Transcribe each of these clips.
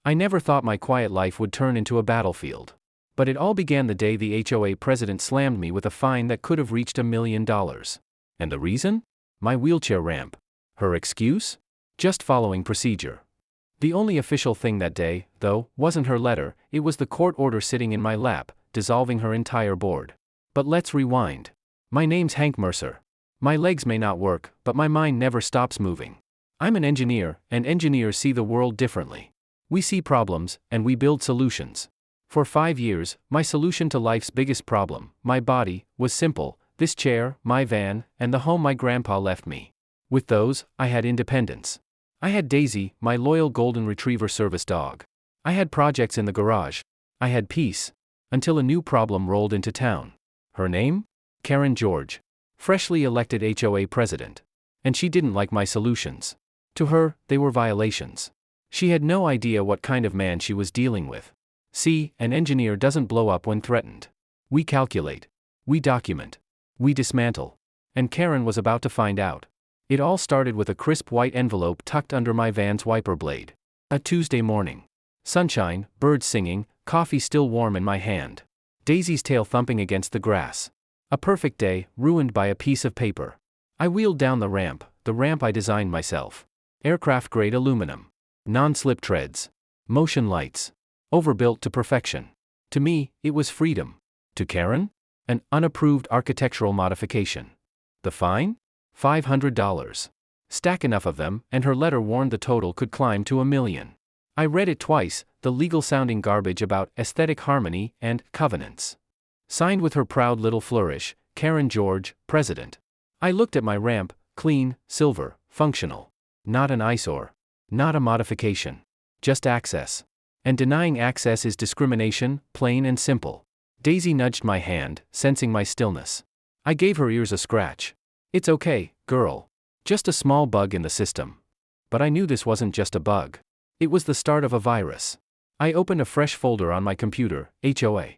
I never thought my quiet life would turn into a battlefield. But it all began the day the HOA president slammed me with a fine that could have reached $1 million. And the reason? My wheelchair ramp. Her excuse? Just following procedure. The only official thing that day, though, wasn't her letter, it was the court order sitting in my lap, dissolving her entire board. But let's rewind. My name's Hank Mercer. My legs may not work, but my mind never stops moving. I'm an engineer, and engineers see the world differently. We see problems, and we build solutions. For 5 years, my solution to life's biggest problem, my body, was simple: this chair, my van, and the home my grandpa left me. With those, I had independence. I had Daisy, my loyal golden retriever service dog. I had projects in the garage. I had peace. Until a new problem rolled into town. Her name? Karen George. Freshly elected HOA president. And she didn't like my solutions. To her, they were violations. She had no idea what kind of man she was dealing with. See, an engineer doesn't blow up when threatened. We calculate. We document. We dismantle. And Karen was about to find out. It all started with a crisp white envelope tucked under my van's wiper blade. A Tuesday morning. Sunshine, birds singing, coffee still warm in my hand. Daisy's tail thumping against the grass. A perfect day, ruined by a piece of paper. I wheeled down the ramp I designed myself. Aircraft-grade aluminum. Non-slip treads. Motion lights. Overbuilt to perfection. To me, it was freedom. To Karen? An unapproved architectural modification. The fine? $500. Stack enough of them, and her letter warned the total could climb to $1 million. I read it twice, the legal-sounding garbage about aesthetic harmony and covenants. Signed with her proud little flourish, Karen George, President. I looked at my ramp, clean, silver, functional. Not an eyesore. Not a modification. Just access. And denying access is discrimination, plain and simple. Daisy nudged my hand, sensing my stillness. I gave her ears a scratch. It's okay, girl. Just a small bug in the system. But I knew this wasn't just a bug. It was the start of a virus. I opened a fresh folder on my computer, HOA.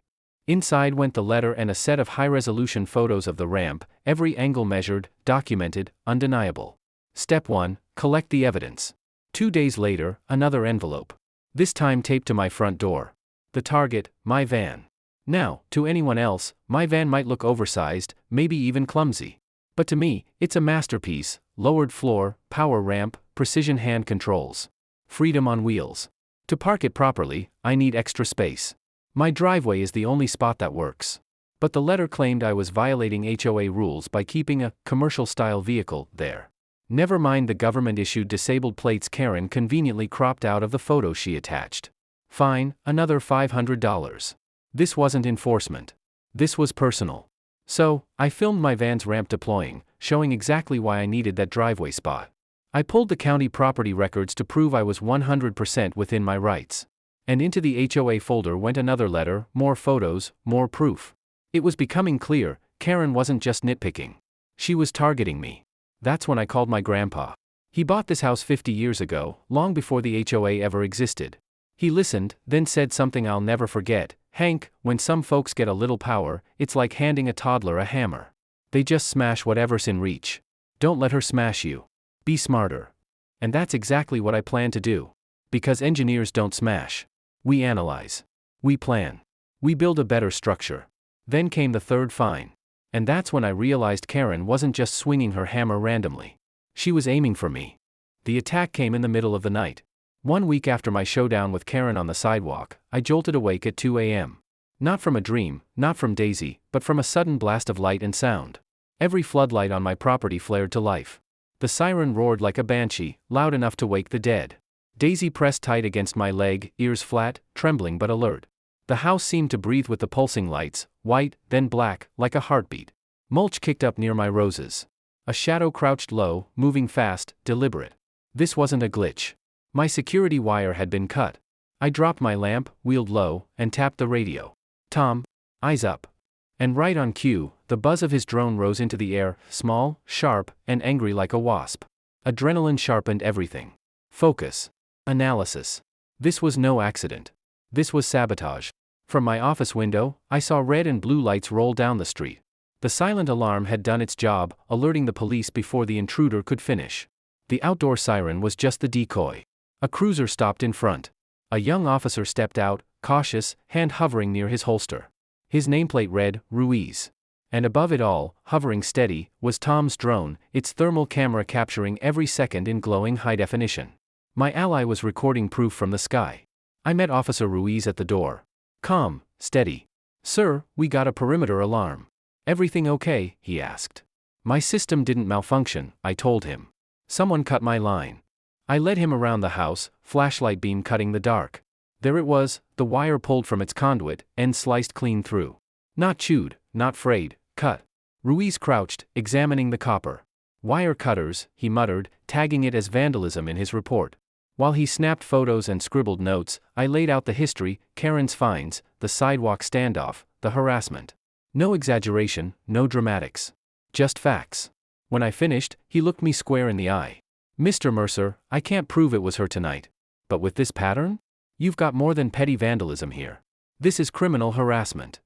Inside went the letter and a set of high-resolution photos of the ramp, every angle measured, documented, undeniable. Step 1, collect the evidence. 2 days later, another envelope. This time taped to my front door. The target, my van. Now, to anyone else, my van might look oversized, maybe even clumsy. But to me, it's a masterpiece: lowered floor, power ramp, precision hand controls. Freedom on wheels. To park it properly, I need extra space. My driveway is the only spot that works. But the letter claimed I was violating HOA rules by keeping a commercial-style vehicle there. Never mind the government-issued disabled plates Karen conveniently cropped out of the photo she attached. Fine, another $500. This wasn't enforcement. This was personal. So, I filmed my van's ramp deploying, showing exactly why I needed that driveway spot. I pulled the county property records to prove I was 100% within my rights. And into the HOA folder went another letter, more photos, more proof. It was becoming clear, Karen wasn't just nitpicking. She was targeting me. That's when I called my grandpa. He bought this house 50 years ago, long before the HOA ever existed. He listened, then said something I'll never forget: "Hank, when some folks get a little power, it's like handing a toddler a hammer. They just smash whatever's in reach. Don't let her smash you. Be smarter." And that's exactly what I plan to do. Because engineers don't smash. We analyze. We plan. We build a better structure. Then came the third fine. And that's when I realized Karen wasn't just swinging her hammer randomly. She was aiming for me. The attack came in the middle of the night. 1 week after my showdown with Karen on the sidewalk, I jolted awake at 2 a.m. Not from a dream, not from Daisy, but from a sudden blast of light and sound. Every floodlight on my property flared to life. The siren roared like a banshee, loud enough to wake the dead. Daisy pressed tight against my leg, ears flat, trembling but alert. The house seemed to breathe with the pulsing lights, white, then black, like a heartbeat. Mulch kicked up near my roses. A shadow crouched low, moving fast, deliberate. This wasn't a glitch. My security wire had been cut. I dropped my lamp, wheeled low, and tapped the radio. "Tom, eyes up." And right on cue, the buzz of his drone rose into the air, small, sharp, and angry like a wasp. Adrenaline sharpened everything. Focus. Analysis. This was no accident. This was sabotage. From my office window, I saw red and blue lights roll down the street. The silent alarm had done its job, alerting the police before the intruder could finish. The outdoor siren was just the decoy. A cruiser stopped in front. A young officer stepped out, cautious, hand hovering near his holster. His nameplate read, Ruiz. And above it all, hovering steady, was Tom's drone, its thermal camera capturing every second in glowing high definition. My ally was recording proof from the sky. I met Officer Ruiz at the door. Calm, steady. Sir, we got a perimeter alarm. Everything okay? He asked. My system didn't malfunction, I told him. Someone cut my line. I led him around the house, flashlight beam cutting the dark. There it was, the wire pulled from its conduit, end sliced clean through. Not chewed, not frayed, cut. Ruiz crouched, examining the copper. Wire cutters, he muttered, tagging it as vandalism in his report. While he snapped photos and scribbled notes, I laid out the history, Karen's fines, the sidewalk standoff, the harassment. No exaggeration, no dramatics. Just facts. When I finished, he looked me square in the eye. Mr. Mercer, I can't prove it was her tonight. But with this pattern? You've got more than petty vandalism here. This is criminal harassment.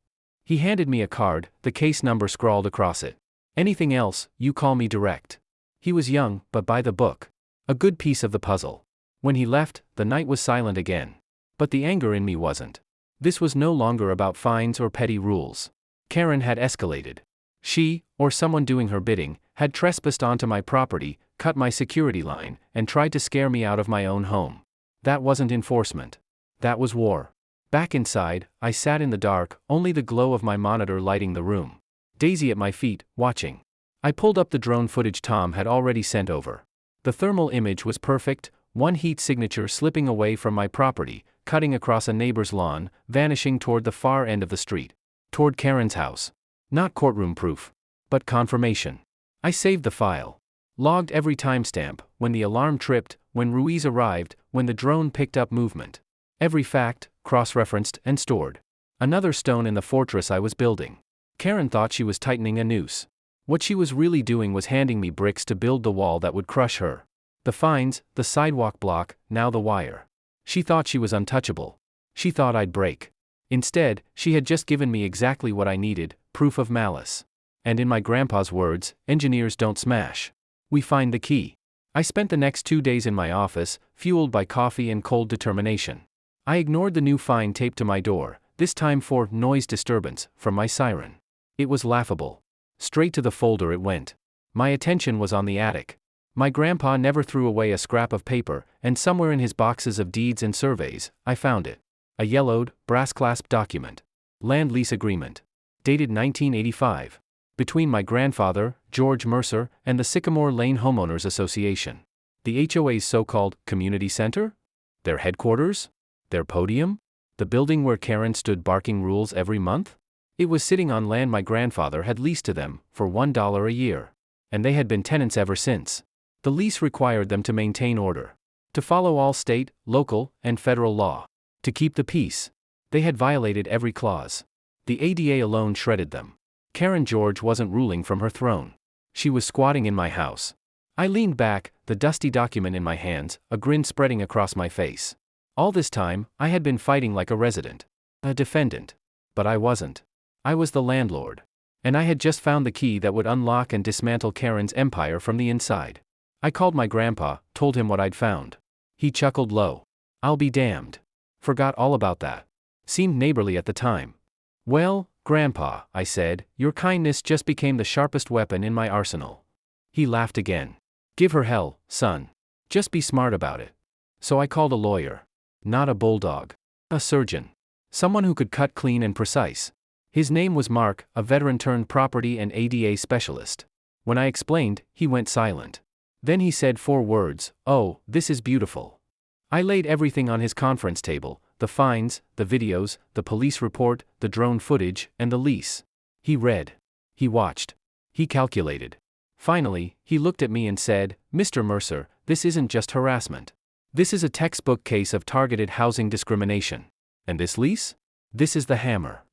He handed me a card, the case number scrawled across it. Anything else, you call me direct. He was young, but by the book. A good piece of the puzzle. When he left, the night was silent again. But the anger in me wasn't. This was no longer about fines or petty rules. Karen had escalated. She, or someone doing her bidding, had trespassed onto my property, cut my security line, and tried to scare me out of my own home. That wasn't enforcement. That was war. Back inside, I sat in the dark, only the glow of my monitor lighting the room. Daisy at my feet, watching. I pulled up the drone footage Tom had already sent over. The thermal image was perfect, one heat signature slipping away from my property, cutting across a neighbor's lawn, vanishing toward the far end of the street. Toward Karen's house. Not courtroom proof. But confirmation. I saved the file. Logged every timestamp, when the alarm tripped, when Ruiz arrived, when the drone picked up movement. Every fact, cross-referenced and stored. Another stone in the fortress I was building. Karen thought she was tightening a noose. What she was really doing was handing me bricks to build the wall that would crush her. The fines, the sidewalk block, now the wire. She thought she was untouchable. She thought I'd break. Instead, she had just given me exactly what I needed, proof of malice. And in my grandpa's words, engineers don't smash. We find the key. I spent the next 2 days in my office, fueled by coffee and cold determination. I ignored the new fine taped to my door, this time for noise disturbance, from my siren. It was laughable. Straight to the folder it went. My attention was on the attic. My grandpa never threw away a scrap of paper, and somewhere in his boxes of deeds and surveys, I found it. A yellowed, brass-clasped document. Land lease agreement. Dated 1985. Between my grandfather, George Mercer, and the Sycamore Lane Homeowners Association. The HOA's so-called community center? Their headquarters? Their podium? The building where Karen stood barking rules every month? It was sitting on land my grandfather had leased to them, for $1 a year. And they had been tenants ever since. The lease required them to maintain order. To follow all state, local, and federal law. To keep the peace. They had violated every clause. The ADA alone shredded them. Karen George wasn't ruling from her throne. She was squatting in my house. I leaned back, the dusty document in my hands, a grin spreading across my face. All this time, I had been fighting like a resident. A defendant. But I wasn't. I was the landlord. And I had just found the key that would unlock and dismantle Karen's empire from the inside. I called my grandpa, told him what I'd found. He chuckled low. I'll be damned. Forgot all about that. Seemed neighborly at the time. Well, Grandpa, I said, your kindness just became the sharpest weapon in my arsenal. He laughed again. Give her hell, son. Just be smart about it. So I called a lawyer. Not a bulldog. A surgeon. Someone who could cut clean and precise. His name was Mark, a veteran-turned-property and ADA specialist. When I explained, he went silent. Then he said 4 words, "Oh, this is beautiful." I laid everything on his conference table, the fines, the videos, the police report, the drone footage, and the lease. He read. He watched. He calculated. Finally, he looked at me and said, "Mr. Mercer, this isn't just harassment. This is a textbook case of targeted housing discrimination. And this lease? This is the hammer."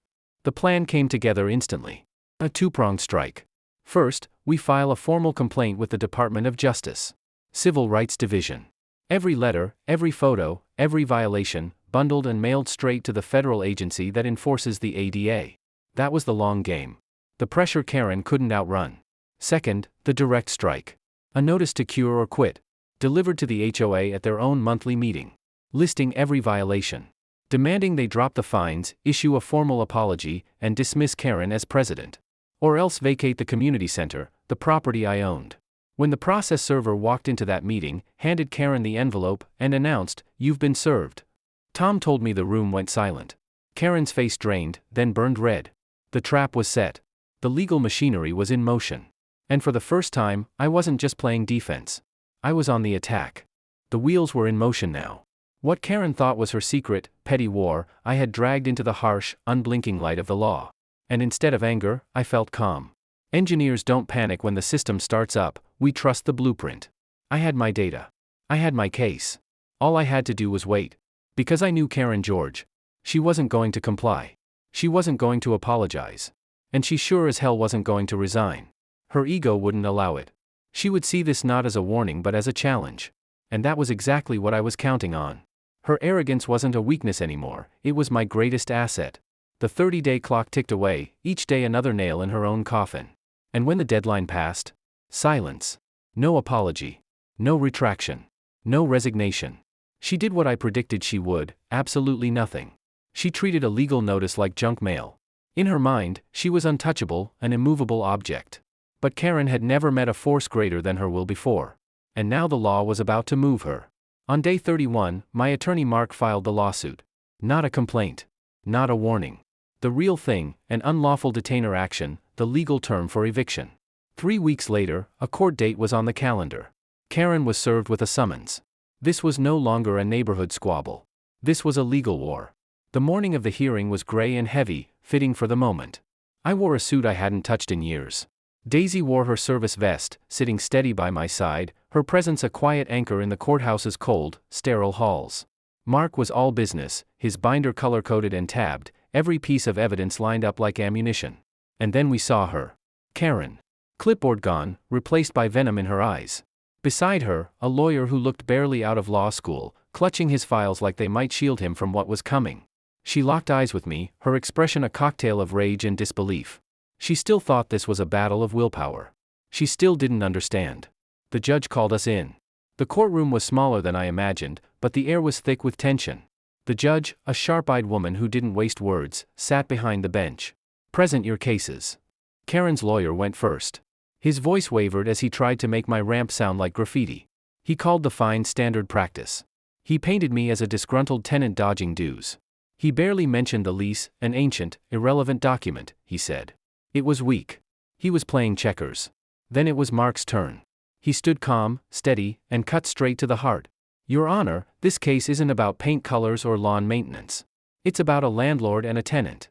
The plan came together instantly. A 2-pronged strike. First, we file a formal complaint with the Department of Justice. Civil Rights Division. Every letter, every photo, every violation, bundled and mailed straight to the federal agency that enforces the ADA. That was the long game. The pressure Karen couldn't outrun. Second, the direct strike. A notice to cure or quit. Delivered to the HOA at their own monthly meeting. listing every violation, demanding they drop the fines, issue a formal apology, and dismiss Karen as president. Or else vacate the community center, the property I owned. When the process server walked into that meeting, handed Karen the envelope, and announced, "You've been served," Tom told me the room went silent. Karen's face drained, then burned red. The trap was set. The legal machinery was in motion. And for the first time, I wasn't just playing defense. I was on the attack. The wheels were in motion now. What Karen thought was her secret, petty war, I had dragged into the harsh, unblinking light of the law. And instead of anger, I felt calm. Engineers don't panic when the system starts up, we trust the blueprint. I had my data. I had my case. All I had to do was wait. Because I knew Karen George. She wasn't going to comply. She wasn't going to apologize. And she sure as hell wasn't going to resign. Her ego wouldn't allow it. She would see this not as a warning but as a challenge. And that was exactly what I was counting on. Her arrogance wasn't a weakness anymore, it was my greatest asset. The 30-day clock ticked away, each day another nail in her own coffin. And when the deadline passed, silence. No apology. No retraction. No resignation. She did what I predicted she would, absolutely nothing. She treated a legal notice like junk mail. In her mind, she was untouchable, an immovable object. But Karen had never met a force greater than her will before. And now the law was about to move her. On day 31, my attorney Mark filed the lawsuit. Not a complaint. Not a warning. The real thing, an unlawful detainer action, the legal term for eviction. 3 weeks later, a court date was on the calendar. Karen was served with a summons. This was no longer a neighborhood squabble. This was a legal war. The morning of the hearing was gray and heavy, fitting for the moment. I wore a suit I hadn't touched in years. Daisy wore her service vest, sitting steady by my side, her presence a quiet anchor in the courthouse's cold, sterile halls. Mark was all business, his binder color-coded and tabbed, every piece of evidence lined up like ammunition. And then we saw her. Karen. Clipboard gone, replaced by venom in her eyes. Beside her, a lawyer who looked barely out of law school, clutching his files like they might shield him from what was coming. She locked eyes with me, her expression a cocktail of rage and disbelief. She still thought this was a battle of willpower. She still didn't understand. The judge called us in. The courtroom was smaller than I imagined, but the air was thick with tension. The judge, a sharp-eyed woman who didn't waste words, sat behind the bench. "Present your cases." Karen's lawyer went first. His voice wavered as he tried to make my ramp sound like graffiti. He called the fine standard practice. He painted me as a disgruntled tenant dodging dues. He barely mentioned the lease, an ancient, irrelevant document, he said. It was weak. He was playing checkers. Then it was Mark's turn. He stood calm, steady, and cut straight to the heart. "Your Honor, this case isn't about paint colors or lawn maintenance. It's about a landlord and a tenant."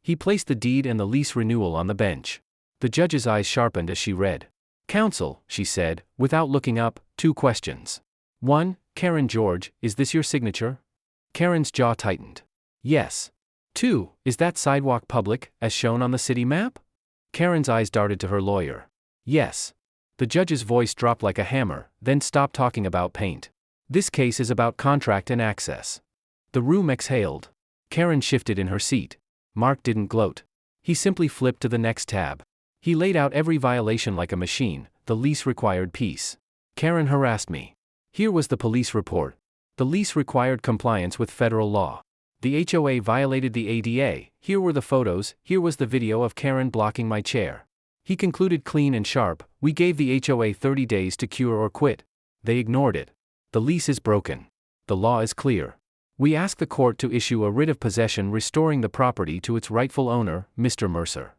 He placed the deed and the lease renewal on the bench. The judge's eyes sharpened as she read. "Counsel," she said, without looking up, 2 questions. 1, Karen George, is this your signature? Karen's jaw tightened. Yes. 2, is that sidewalk public, as shown on the city map? Karen's eyes darted to her lawyer. Yes. The judge's voice dropped like a hammer, then stopped talking about paint. This case is about contract and access. The room exhaled. Karen shifted in her seat. Mark didn't gloat. He simply flipped to the next tab. He laid out every violation like a machine, the lease required piece. Karen harassed me. Here was the police report. The lease required compliance with federal law. The HOA violated the ADA, here were the photos, here was the video of Karen blocking my chair. He concluded clean and sharp, we gave the HOA 30 days to cure or quit. They ignored it. The lease is broken. The law is clear. We ask the court to issue a writ of possession restoring the property to its rightful owner, Mr. Mercer.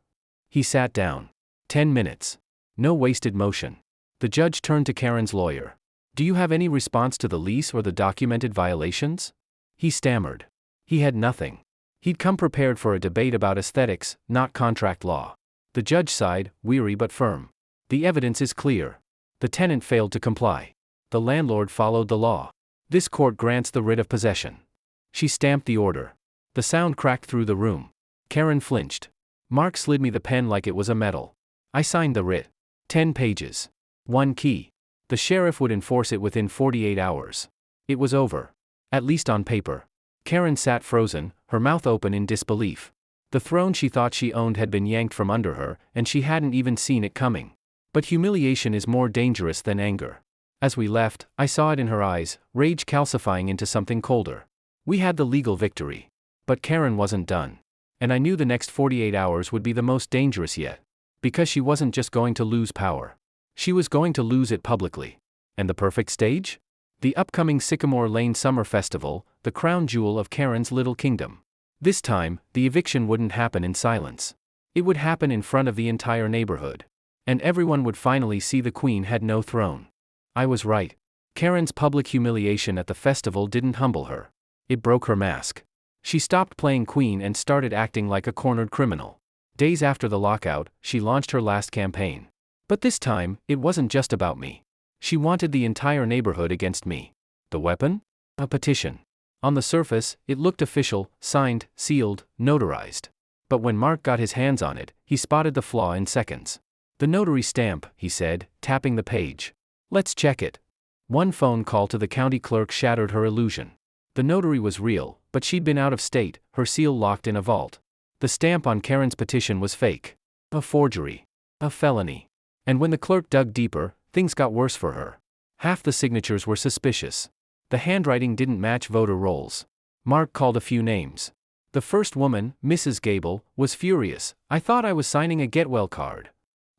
He sat down. 10 minutes. No wasted motion. The judge turned to Karen's lawyer. Do you have any response to the lease or the documented violations? He stammered. He had nothing. He'd come prepared for a debate about aesthetics, not contract law. The judge sighed, weary but firm. The evidence is clear. The tenant failed to comply. The landlord followed the law. This court grants the writ of possession. She stamped the order. The sound cracked through the room. Karen flinched. Mark slid me the pen like it was a medal. I signed the writ. 10 pages. 1 key. The sheriff would enforce it within 48 hours. It was over. At least on paper. Karen sat frozen, her mouth open in disbelief. The throne she thought she owned had been yanked from under her, and she hadn't even seen it coming. But humiliation is more dangerous than anger. As we left, I saw it in her eyes, rage calcifying into something colder. We had the legal victory. But Karen wasn't done. And I knew the next 48 hours would be the most dangerous yet. Because she wasn't just going to lose power. She was going to lose it publicly. And the perfect stage? The upcoming Sycamore Lane Summer Festival, the crown jewel of Karen's little kingdom. This time, the eviction wouldn't happen in silence. It would happen in front of the entire neighborhood. And everyone would finally see the queen had no throne. I was right. Karen's public humiliation at the festival didn't humble her. It broke her mask. She stopped playing queen and started acting like a cornered criminal. Days after the lockout, she launched her last campaign. But this time, it wasn't just about me. She wanted the entire neighborhood against me. The weapon? A petition. On the surface, it looked official, signed, sealed, notarized. But when Mark got his hands on it, he spotted the flaw in seconds. The notary stamp, he said, tapping the page. Let's check it. One phone call to the county clerk shattered her illusion. The notary was real, but she'd been out of state, her seal locked in a vault. The stamp on Karen's petition was fake. A forgery. A felony. And when the clerk dug deeper, things got worse for her. Half the signatures were suspicious. The handwriting didn't match voter rolls. Mark called a few names. The first woman, Mrs. Gable, was furious. I thought I was signing a get-well card.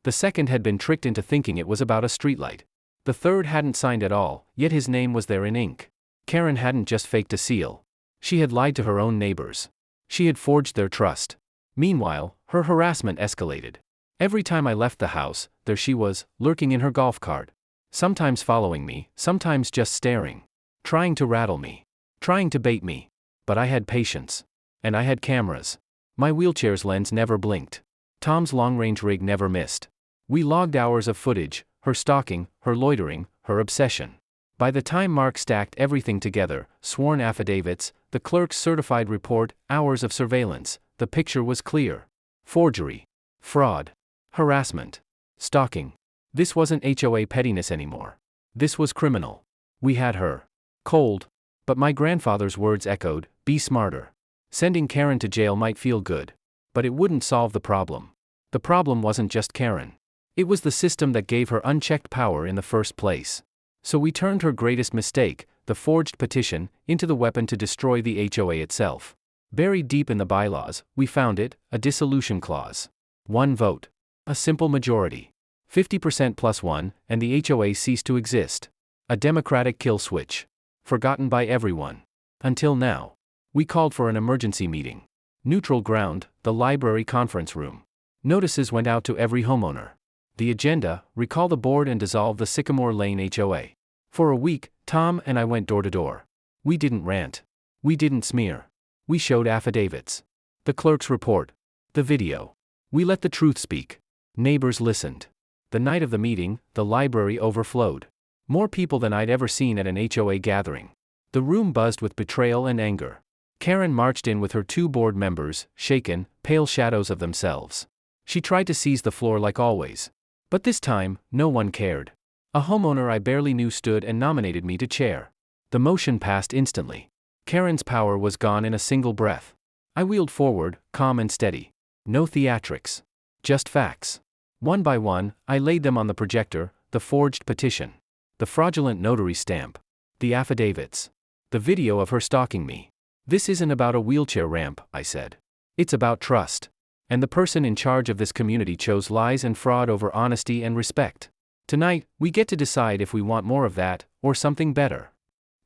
The second had been tricked into thinking it was about a streetlight. The third hadn't signed at all, yet his name was there in ink. Karen hadn't just faked a seal. She had lied to her own neighbors. She had forged their trust. Meanwhile, her harassment escalated. Every time I left the house, there she was, lurking in her golf cart. Sometimes following me, sometimes just staring. Trying to rattle me. Trying to bait me. But I had patience. And I had cameras. My wheelchair's lens never blinked. Tom's long-range rig never missed. We logged hours of footage, her stalking, her loitering, her obsession. By the time Mark stacked everything together, sworn affidavits, the clerk's certified report, hours of surveillance, the picture was clear. Forgery. Fraud. Harassment. Stalking. This wasn't HOA pettiness anymore. This was criminal. We had her. Cold. But my grandfather's words echoed, be smarter. Sending Karen to jail might feel good. But it wouldn't solve the problem. The problem wasn't just Karen. It was the system that gave her unchecked power in the first place. So we turned her greatest mistake, the forged petition, into the weapon to destroy the HOA itself. Buried deep in the bylaws, we found it, a dissolution clause. One vote. A simple majority. 50% plus one, and the HOA ceased to exist. A democratic kill switch. Forgotten by everyone. Until now. We called for an emergency meeting. Neutral ground, the library conference room. Notices went out to every homeowner. The agenda, recall the board and dissolve the Sycamore Lane HOA. For a week, Tom and I went door to door. We didn't rant. We didn't smear. We showed affidavits. The clerk's report. The video. We let the truth speak. Neighbors listened. The night of the meeting, the library overflowed. More people than I'd ever seen at an HOA gathering. The room buzzed with betrayal and anger. Karen marched in with her two board members, shaken, pale shadows of themselves. She tried to seize the floor like always. But this time, no one cared. A homeowner I barely knew stood and nominated me to chair. The motion passed instantly. Karen's power was gone in a single breath. I wheeled forward, calm and steady. No theatrics. Just facts. One by one, I laid them on the projector, the forged petition. The fraudulent notary stamp. The affidavits. The video of her stalking me. This isn't about a wheelchair ramp, I said. It's about trust. And the person in charge of this community chose lies and fraud over honesty and respect. Tonight, we get to decide if we want more of that, or something better.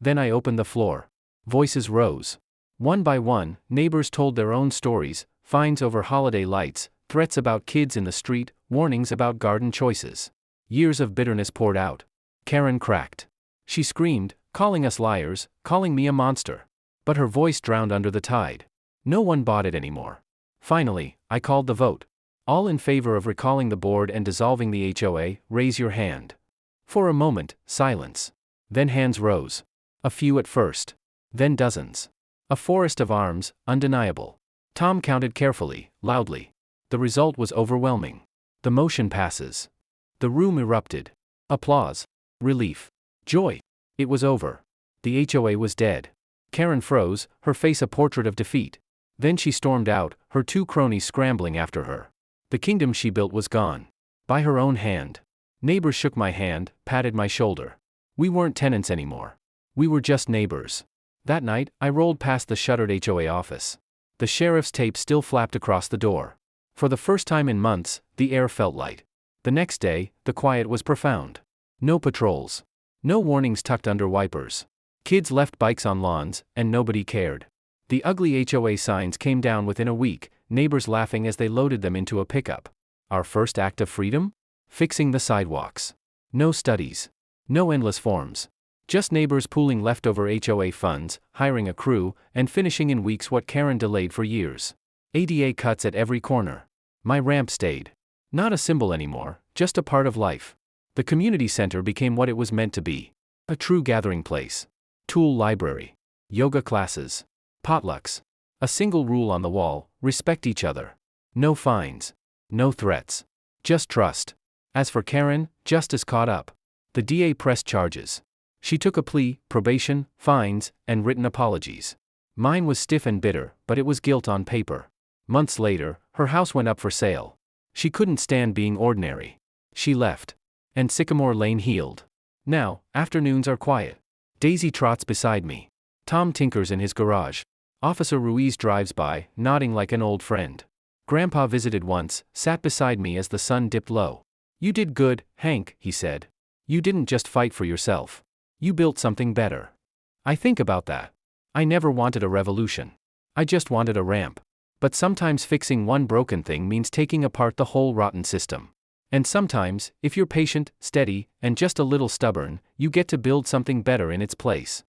Then I opened the floor. Voices rose. One by one, neighbors told their own stories, fines over holiday lights, threats about kids in the street, warnings about garden choices. Years of bitterness poured out. Karen cracked. She screamed, calling us liars, calling me a monster. But her voice drowned under the tide. No one bought it anymore. Finally, I called the vote. All in favor of recalling the board and dissolving the HOA, raise your hand. For a moment, silence. Then hands rose. A few at first. Then dozens. A forest of arms, undeniable. Tom counted carefully, loudly. The result was overwhelming. The motion passes. The room erupted. Applause. Relief. Joy. It was over. The HOA was dead. Karen froze, her face a portrait of defeat. Then she stormed out, her two cronies scrambling after her. The kingdom she built was gone. By her own hand. Neighbors shook my hand, patted my shoulder. We weren't tenants anymore. We were just neighbors. That night, I rolled past the shuttered HOA office. The sheriff's tape still flapped across the door. For the first time in months, the air felt light. The next day, the quiet was profound. No patrols. No warnings tucked under wipers. Kids left bikes on lawns, and nobody cared. The ugly HOA signs came down within a week, neighbors laughing as they loaded them into a pickup. Our first act of freedom? Fixing the sidewalks. No studies. No endless forms. Just neighbors pooling leftover HOA funds, hiring a crew, and finishing in weeks what Karen delayed for years. ADA cuts at every corner. My ramp stayed. Not a symbol anymore, just a part of life. The community center became what it was meant to be. A true gathering place. Tool library. Yoga classes. Potlucks. A single rule on the wall: respect each other. No fines. No threats. Just trust. As for Karen, justice caught up. The DA pressed charges. She took a plea, probation, fines, and written apologies. Mine was stiff and bitter, but it was guilt on paper. Months later, her house went up for sale. She couldn't stand being ordinary. She left. And Sycamore Lane healed. Now, afternoons are quiet. Daisy trots beside me. Tom tinkers in his garage. Officer Ruiz drives by, nodding like an old friend. Grandpa visited once, sat beside me as the sun dipped low. "You did good, Hank," he said. "You didn't just fight for yourself. You built something better." I think about that. I never wanted a revolution. I just wanted a ramp. But sometimes fixing one broken thing means taking apart the whole rotten system. And sometimes, if you're patient, steady, and just a little stubborn, you get to build something better in its place.